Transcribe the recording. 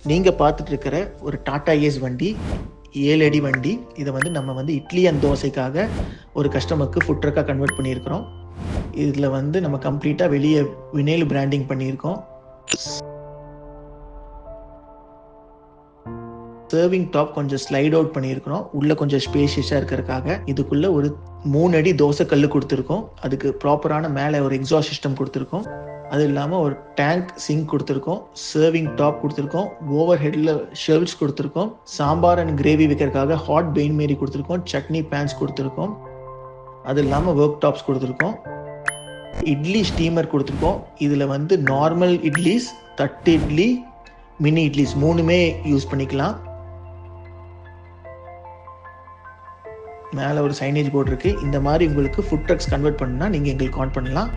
நீங்கள் பார்த்துட்டு இருக்கிற ஒரு டாடா ஏஸ் வண்டி 7 அடி வண்டி. இதை வந்து நம்ம வந்து இட்லி அண்ட் தோசைக்காக ஒரு கஸ்டமருக்கு ஃபுட் ட்ரக்காக கன்வெர்ட் பண்ணியிருக்கிறோம். இதில் வந்து நம்ம கம்ப்ளீட்டாக வெளியே வினைல் பிராண்டிங் பண்ணியிருக்கோம். சர்விங் டாப் கொஞ்சம் ஸ்லைட் அவுட் பண்ணியிருக்கிறோம். உள்ளே கொஞ்சம் ஸ்பேஷியஸாக இருக்கிறதுக்காக. இதுக்குள்ளே ஒரு 3 அடி தோசை கல் கொடுத்துருக்கோம். அதுக்கு ப்ராப்பரான மேலே ஒரு எக்ஸாஸ்ட் சிஸ்டம் கொடுத்துருக்கோம். அது இல்லாமல் ஒரு டேங்க் சிங்க் கொடுத்துருக்கோம். சர்விங் டாப் கொடுத்துருக்கோம். ஓவர் ஹெட்டில் ஷெல்ஃப்ஸ் கொடுத்துருக்கோம். சாம்பார் அண்ட் கிரேவி வைக்கிறதுக்காக ஹாட் பெயின் மாரி கொடுத்துருக்கோம். சட்னி பேன்ஸ் கொடுத்துருக்கோம். அது இல்லாமல் ஒர்க் டாப்ஸ் கொடுத்துருக்கோம். இட்லி ஸ்டீமர் கொடுத்துருக்கோம். இதில் வந்து நார்மல் இட்லிஸ், தட்டு இட்லி, மினி இட்லிஸ் 3மே யூஸ் பண்ணிக்கலாம். மேலே ஒரு சைனேஜ் போர்டு இருக்குது. இந்த மாதிரி உங்களுக்கு ஃபுட் ட்ரக்ஸ் கன்வெர்ட் பண்ணால் நீங்கள் எங்களுக்கு கால் பண்ணலாம்.